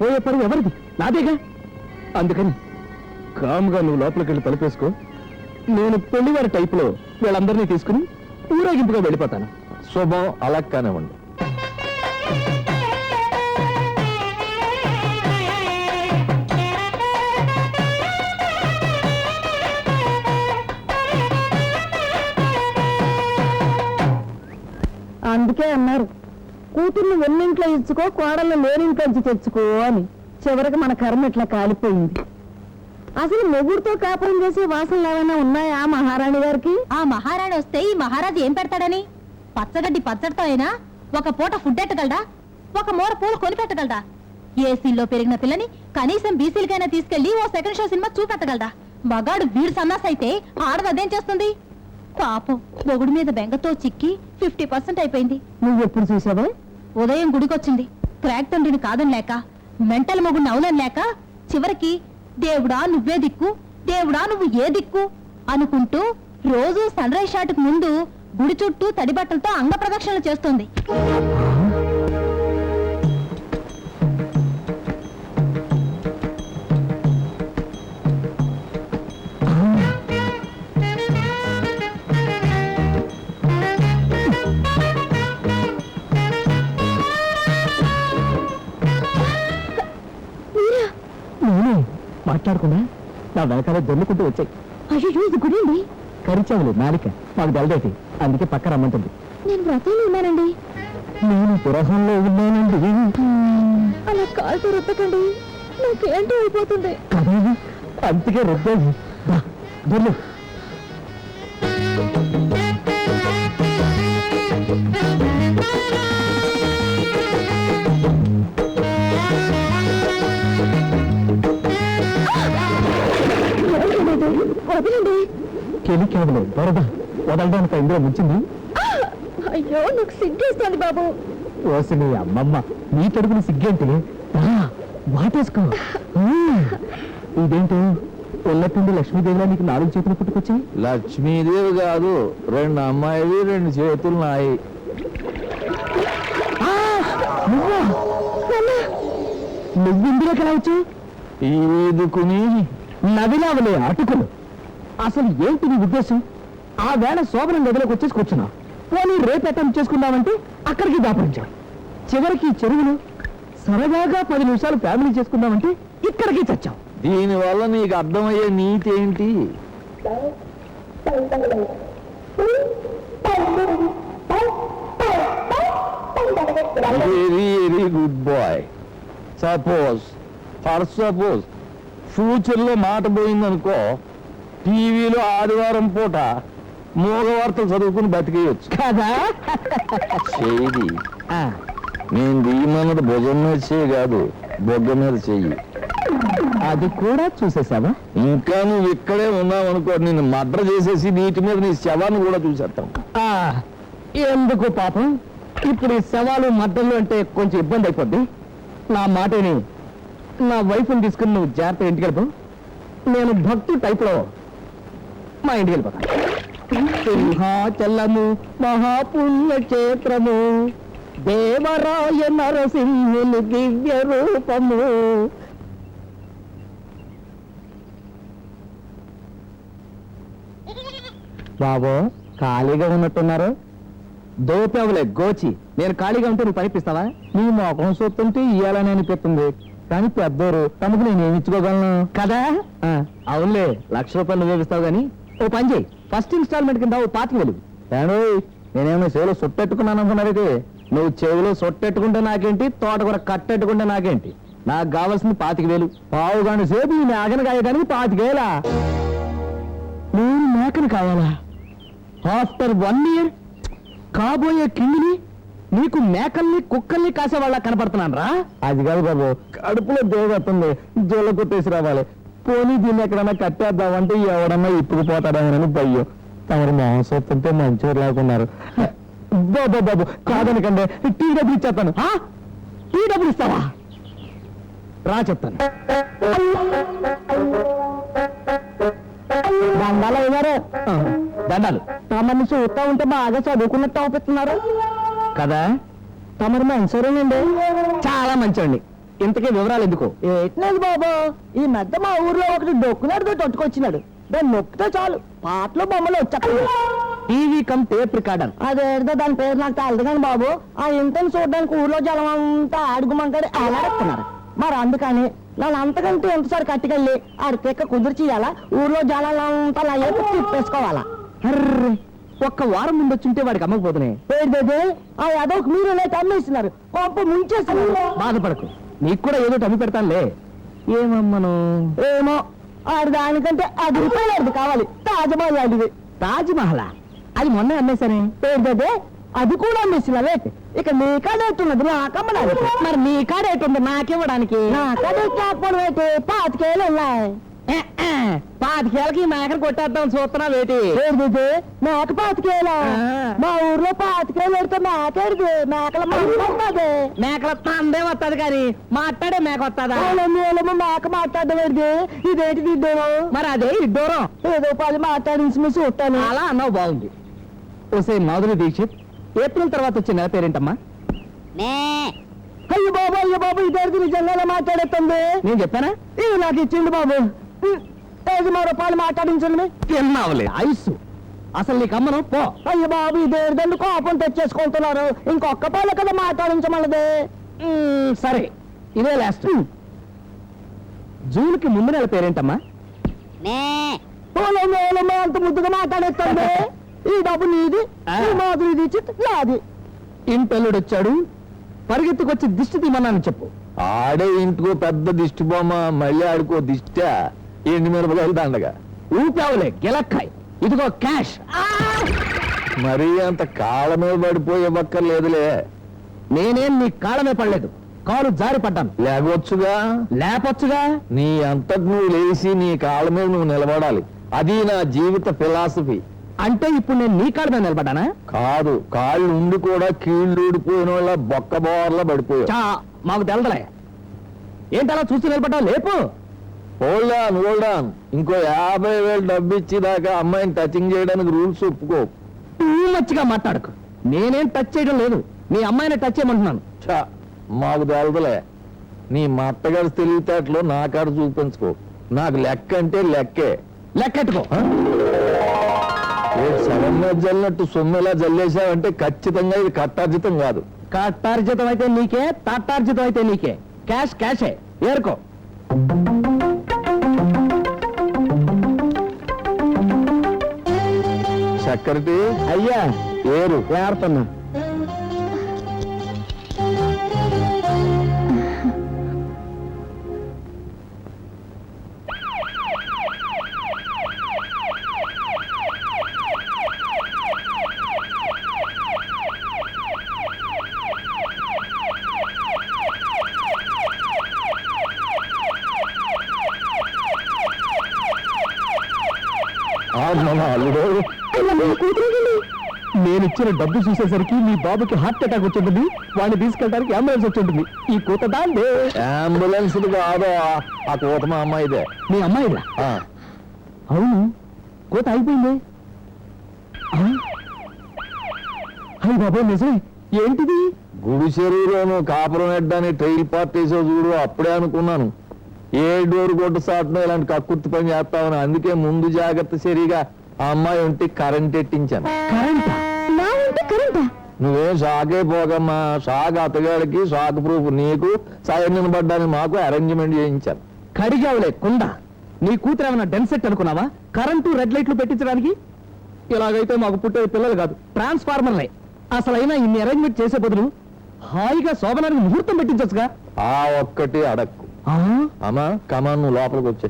పోయే పరువు ఎవరిది? నాదేగా. అందుకని కాముగా నువ్వు లోపలికి వెళ్ళి తలుపేసుకో. నేను పెళ్లివారి టైపులో వీళ్ళందరినీ తీసుకుని ఊరేగింపుగా వెళ్ళిపోతాను. శుభం, అలా కానివ్వండి. అందుకే అన్నారు, కూతుర్ని వెన్నింట్లో ఇచ్చుకో, కోడల్ని లేనింట్లోంచి తెచ్చుకో అని. చివరికి మన కర్మ ఇట్లా కాలిపోయింది. అసలు మొగుడుతో కాపురం చేసే వాసనలు ఏమైనా ఉన్నాయా మహారాణి గారికి? ఆ మహారాణి వస్తే ఈ మహారాజు ఏం పెడతాడని? పచ్చగడ్డి పచ్చడితో అయినా ఒక పూట ఫుడ్ ఎట్టగలడా? ఒక మూర పూలు కొనిపెట్టగలడా? ఏసీల్లో పెరిగిన పిల్లని కనీసం బీసీలకైనా తీసుకెళ్లి ఓ సెకండ్ షో సినిమా చూపెట్టగలడా? మగాడు వీడు సన్నాసైతే ఆడది అదేం చేస్తుంది? పాపం మొగుడు మీద బెంగతో చిక్కి 50% అయిపోయింది. నువ్వెప్పుడు చూసావా? ఉదయం గుడికొచ్చింది. క్రాక్ తండ్రిని కాదని లేక, మెంటల్ మొగుడిని అవునని లేక, చివరికి దేవుడా నువ్వే దిక్కు, దేవుడా నువ్వు ఏ దిక్కు అనుకుంటూ రోజు సన్ రైజ్ షాట్ కు ముందు గుడి చుట్టూ తడి బట్టలతో అంగ ప్రదక్షిణలు చేస్తుంది. మాట్లాడకుండా నా వెనకాలే దొల్లుకుంటూ వచ్చాయి. అయ్యో, ఇది గుడండి. కరిచావులు నాలిక మాకు దళదేటి, అందుకే పక్క రమ్మంటుంది. నేను వ్రతంలో ఉన్నానండి. నేను పురహంలో ఉన్నానండి. అలా కాలుతో రుద్దకండి, నాకేంటో అయిపోతుంది. కదా, అందుకే రుద్దేది. దొల్లు. వదలండి. కెలికేవలు వరద వదలడానికి ఇందులో ముంచింది. అయ్యో, నాకు సిగ్గేస్తుంది బాబు. ఓసి నీ అమ్మమ్మ, నీ తడుపుని సిగ్గేంటి? వాటేసుకో. ఇదేంటి ఉన్నట్టుండి లక్ష్మీదేవిలా నీకు 4 చేతులు పుట్టుకొచ్చాయి? లక్ష్మీదేవి కాదు, 2 అమ్మాయిలు 2 చేతులు నాయి. నువ్వు ఇందులోకి ఎలా వచ్చావు? ఈదుకుని నదిలావలే అటుకులు. అసలు ఏంటి నీ ఉద్దేశం? ఆ వేళ శోభనం గదిలోకి వచ్చేసి కూర్చున్నావు. పోనీ రేపు అటెంప్ట్ చేసుకుందామంటే అక్కడికి దాపరించావు. చివరికి చెరువులు సరదాగా 10 నిమిషాలు ఫ్యామిలీ చేసుకుందామంటే ఇక్కడికి చచ్చావు. దీనివల్ల నీకు అర్థమయ్యే నీతి ఏంటి? Very very good boy. Suppose future లో మాట పోయిందనుకో, టీవీలో ఆదివారం పూట మూగ వార్తలు చదువుకుని బతికేయచ్చు కదా. చెయ్యి నేను దీమన్నది భుజం మీద చెయ్యి కాదు, బొగ్గ మీద చెయ్యి. అది కూడా చూసేసావా? ఇంకా నువ్వు ఇక్కడే ఉన్నావనుకో, నిన్ను మర్డర్ చేసేసి నీటి మీద నీ శవాన్ని కూడా చూసేస్తాం. ఎందుకు పాపం? ఇప్పుడు ఈ శవాలు మద్దళ్ళు అంటే కొంచెం ఇబ్బంది అయిపోద్ది. నా మాటని నా వైఫ్ని తీసుకుని నువ్వు జాగ్రత్త ఇంటికి వెళ్ళిపో. నేను భక్తు టైప్లో మా ఇంటికి వెళ్ళిపోతాను. సింహాచలము మహాపుణ్యక్షేత్రము, దేవరాయ నరసింహుని దివ్య రూపము. బాబో, ఖాళీగా ఉన్నట్టున్నారు. దోపేవలే గోచి. నేను ఖాళీగా ఉంటే నువ్వు పనిపిస్తావా? నీ మొఖం చూస్తుంటే ఇయ్యాలని అనిపిస్తుంది, కానీ పెద్దోరు తమకు నేను ఏమి ఇచ్చుకోగలను కదా. అవునులే, ₹1,00,000 నువ్వు వేపిస్తావు. కానీ ఓ పని చేయి, ఫస్ట్ ఇన్స్టాల్మెంట్ కింద 25,000. నేనేమో చెవిలో సొట్టెట్టుకున్నాను అనుకున్నారైతే. నువ్వు చెవిలో సొట్టెట్టుకుంటే నాకేంటి, తోటకూర కట్టెట్టుకుంటే నాకేంటి? నాకు కావాల్సింది 25,000. పావు గంట సేపు ఈ మేకను కాయడానికి 25,000. నేను మేకను కావాలా? ఆఫ్టర్ 1 year కాబోయే కింగిని నీకు మేకల్ని కుక్కల్ని కాసేవాళ్ళ కనపడుతున్నాను రా. అది కాదు బాబు, కడుపులో దేవతుంది, జోల కొట్టేసి రావాలి. పోనీ దీన్ని ఎక్కడన్నా కట్టేద్దామంటే ఎవడన్నా ఇప్పుడు పోతాడని భయ్యం. తమరు మోసొస్తుంటే మంచివారు లేకున్నారు. బాబు బాబు కాదనకండి, టీ డబ్బులు ఇచ్చేస్తాను. టీ డబ్బులు ఇస్తావా? రా చెప్తాను. దండాలు అయ్యారు. దండాలు. తమని చూస్తా ఉంటే బాగా చదువుకున్నట్టు అవుతున్నారు కదా. తమరు మంచివారేనండి, చాలా మంచివాడిని. ఇంతకీ వివరాలు ఎందుకు? ఏట్లేదు బాబు, ఈ మధ్య మా ఊర్లో ఒకటి డొక్కునాడుతో తొట్టుకొచ్చినాడు. దాన్ని నొక్కితే చాలు పాటలు బొమ్మలు వచ్చాయి. TV come tape recorder. అదేదో దాని పేరు నాకు తెలియదు కానీ బాబు, ఆ ఇంటిని చూడడానికి ఊర్లో జనం అంతా అడుగుమంటారు అలాడుతున్నారు. మరి అందుకని నన్ను అంతకంటే ఎంతసారి కట్టుకెళ్ళి ఆడి తెక్క కుదిర్చి ఇలా ఊర్లో జనాలంతా నా ఏపు తిప్పేసుకోవాలా. అర్రే, ఒక్క వారం ముందు వచ్చుంటే వాడికి అమ్మకపోతున్నాయి. ఏంటది ఆ యాదవ్కి మీరు అమ్మేస్తున్నారు, కొంప ముంచేస్తున్నారు. బాధపడకు, నీకు కూడా ఏదో అమ్మి పెడతానులే. ఏమమ్మను? ఏమో ఆడు దానికంటే 10 రూపాయలు కావాలి. తాజ్మహల్ లాంటిది. తాజ్మహల్ అది మొన్న అమ్మేశానే. ఏంటది అది కూడా అమ్మేసినవే. ఇక నీ కాడేట్టున్నది నాకమ్మడానికి. మరి నీ కాడేటుంది నాకివ్వడానికి? నా కాడేట్టు అయితే 5,000 ఉన్నాయి. 5,000కి మేకను కొట్టేద్దాం చూస్తున్నావేటి? ఏంటిది మేక 5,000? మా ఊర్లో 5,000 పెడితే మేకేడిది మేకల మాట్లాడుతుంది. మేకల తందే వస్తుంది కానీ మాట్లాడే మేక వస్తుందా? మేక మాట్లాడేది ఇదేంటిది ఇద్దరు. మరి అదే ఇద్దరం ఏదో 10 మాట్లాడించి చూస్తాను. అలా అన్నావు, బాగుంది. ఓసే మాధురి దీక్షిత్, ఏప్రిల్ తర్వాత వచ్చే నెల పేరేంటమ్మా? అయ్యో బాబు ఇదేంటి నిజంగా మాట్లాడేస్తుంది. నేను చెప్పానా? ఇది నాకు ఇచ్చింది బాబు. 5 రూపాయలు మాట్లాడించండి. తిన్నావులే ఆయుస్సు. అసలు నీకు అమ్మను పో. అయ్యో బాబు ఇదేంటండి కోపం తెచ్చేసుకుంటున్నారు. ఇంకొక్క పాలు కదా మాట్లాడించమన్నది. సరే, ఇదే లాస్ట్. జూన్కి ముందు నెల పేరేంటమ్మా? అంత ముద్దుగా మాట్లాడేస్తుంది. ఈ డబ్బు నీది, ఈ మాధురి దీక్షిత్ నాది. ఇంటల్లుడు వచ్చాడు, పరిగెత్తుకొచ్చి దిష్టి తీమన్నాను చెప్పు. ఆడే ఇంటికో పెద్ద దిష్టి బొమ్మ, మళ్ళీ ఆడుకో దిష్ట. ఎండి మిరపకాయలు దండగా ఊపావులే గెలక్కాయ్. ఇదిగో క్యాష్. మరీ అంత కాళ్ళ మీద పడిపోయే బక్కర్లేదులే. నేనేం నీ కాళ్ళమే పడలేదు, కాలు జారి పడ్డాను. లేకొచ్చుగా. లేపొచ్చుగా. నీ అంతటి నువ్వు లేచి నీ కాళ్ళ మీద నువ్వు నిలబడాలి. అది నా జీవిత ఫిలాసఫీ. అంటే ఇప్పుడు నేను నీ కాళ్ళ మీద నిలబడ్డానా? కాదు, కాళ్ళు ఉండి కూడా కీళ్ళు ఊడిపోయిన వాళ్ళ బొక్క బోర్లా పడిపోయావు. చా, మాకు తెలదలే. ఏంటలా చూసి నిలబడ్డావు? లేపు. Hold on. ఇంకో 50,000 డబ్బు ఇచ్చేదాకా అమ్మాయిని టచింగ్ చేయడానికి రూల్స్ ఒప్పుకో. టూ మచ్గా మాట్లాడకు. నేనేం టచ్ చేయడం లేదు, నీ అమ్మాయిని టచ్ చేయమంటున్నాను. ఛా, మాకు తెలదలే. నీ మట్టగారి తెలివితేటలో నా కాడ చూపించుకో. నాకు లెక్క అంటే లెక్కే. లెక్కెట్టుకో. సగం మీద జల్లినట్టు సొమ్మెలా జల్లేసావంటే ఖచ్చితంగా ఇది కట్టార్జితం కాదు. కట్టార్జితం అయితే నీకే, తట్టార్జితం అయితే నీకే. క్యాష్ క్యాషే, ఏరుకో. సెక్రటరీ అయ్యా, ఏరు ఏరుతున్నా. మన అల్లుడు నేను ఇచ్చిన డబ్బు చూసేసరికి మీ బాబుకి హార్ట్ అటాక్ వచ్చింటుంది. వాడిని తీసుకెళ్ళడానికి అంబులెన్స్ వచ్చింటుంది. ఈ కూత దాందే. అంబులెన్స్ కాదు, ఆ కూత మా అమ్మాయిదే. మీ అమ్మాయిదా? ఆ, అవును, కూత అయిపోయింది. అయ్యి బాబు నిజమే. ఏంటిది? గుడి చెరువులోను కాపురం ఎడ్డాని ట్రైల్ పార్టీసో చూడు, అప్పుడే అనుకున్నాను ఏ డోర్ కొట్టు సాటనో ఇలాంటి కక్కుర్తి పని చేస్తామని. అందుకే ముందు జాగ్రత్త సరిగా ఆ అమ్మాయి ఉంటే కరెంట్ ఎట్టించాను. కరెంటా? నా ఇంటి కరెంటా? నువ్వేం షాకే పోగమ్మా. షాక్ అతగాడికి, షాక్ ప్రూఫ్ నీకు, సాయం నిలబడ్డానికి మాకు అరేంజ్మెంట్ చేయించాను. కడిగావులే కుండ. నీ కూతురు ఏమన్నా డెన్సెట్ అనుకున్నావా? కరెంటు రెడ్ లైట్లు పెట్టించడానికి? ఇలాగైతే మాకు పుట్టే పిల్లలు కాదు, ట్రాన్స్ఫార్మర్లే. అసలైనా ఇన్ని అరేంజ్మెంట్ చేసే బదులు హాయిగా శోభనానికి ముహూర్తం పెట్టించొచ్చుగా. ఆ ఒక్కటి అడక్కు. ఆ? అమ్మా కమాన్, నువ్వు లోపలికి వచ్చే.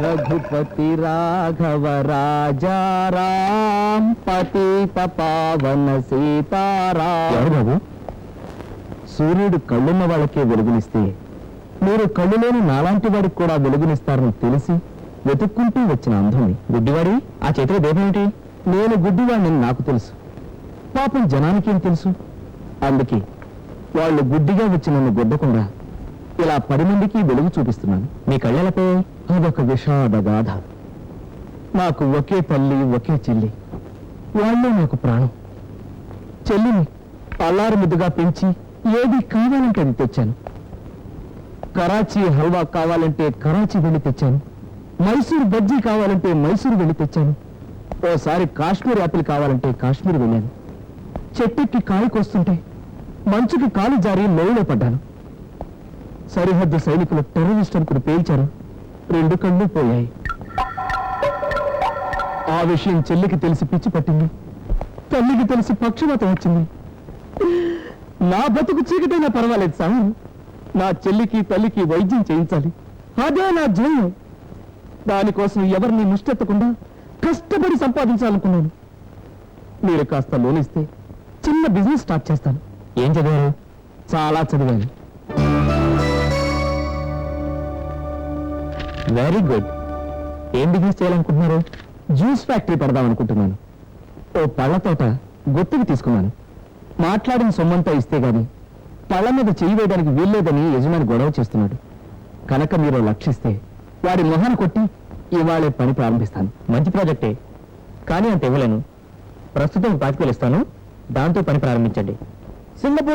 రఘుపతి రాఘవ రాజారాం పతిత పావన సీతారాం. సూర్యుడు కళ్ళున్న వాళ్ళకే వెలుగునిస్తే మీరు కళ్ళు లేని నాలాంటి వాడికి కూడా వెలుగునిస్తారని తెలిసి వెతుక్కుంటూ వచ్చిన అంధుని. గుడ్డివాడి, ఆ చేతిలో దీపం ఏంటి? నేను గుడ్డివాడిని నాకు తెలుసు, పాపం జనానికేం తెలుసు. అందుకే వాళ్ళు గుడ్డిగా వచ్చి నన్ను గుద్దకుండా ఇలా 10 మందికి వెలుగు చూపిస్తున్నాను. మీ కళ్ళలపై అదొక విషాద గాథ. నాకు ఒకే తల్లి, ఒకే చెల్లి. వాళ్ళే నాకు ప్రాణం. చెల్లిని అల్లారు ముద్దుగా పెంచి ఏది కావాలంటే అది తెచ్చాను. కరాచీ హల్వా కావాలంటే కరాచీ వెళ్ళి తెచ్చాను. మైసూర్ బజ్జీ కావాలంటే మైసూర్ వెళ్ళి తెచ్చాను. ఓసారి కాశ్మీర్ యాపిల్ కావాలంటే కాశ్మీర్ వెళ్ళాను. చెట్టెక్కి కాయకొస్తుంటే మంచుకి కాలు జారి లోయలో పడ్డాను. సరిహద్దు సైనికులు టెర్రరిస్ట్ అనుకుని పేల్చారు. 2 కళ్ళు పోయాయి. ఆ విషయం చెల్లికి తెలిసి పిచ్చి పట్టింది. తల్లికి తెలిసి పక్షపాతం వచ్చింది. నా బతుకు చీకటైనా పర్వాలేదు సార్, నా చెల్లికి తల్లికి వైద్యం చేయించాలి. అదే నా ధ్యేయం. దానికోసం ఎవరిని ముష్టెత్తకుండా కష్టపడి సంపాదించాలనుకున్నాను. మీరు కాస్త లోన్ ఇస్తే చిన్న బిజినెస్ స్టార్ట్ చేస్తాను. ఏం చదివారు? చాలా చదివాను. Very good. ఏం బిజినెస్ చేయాలనుకుంటున్నారు? జ్యూస్ ఫ్యాక్టరీ పెడదాం అనుకుంటున్నాను. ఓ పళ్ళ తోట గుర్తుకు తీసుకున్నాను. మాట్లాడిన సొమ్మంతా ఇస్తే గాని పళ్ళ మీద చెయ్యి వేయడానికి వీల్లేదని యజమాని గొడవ చేస్తున్నాడు. కనుక మీరు లక్షిస్తే వాడి మొహాన్ని కొట్టి ఇవాళే పని ప్రారంభిస్తాను. మంచి ప్రాజెక్టే, కానీ అంత ఇవ్వలేను. ప్రస్తుతం 5,000 ఇస్తాను, దాంతో పని ప్రారంభించండి. సింగపూర్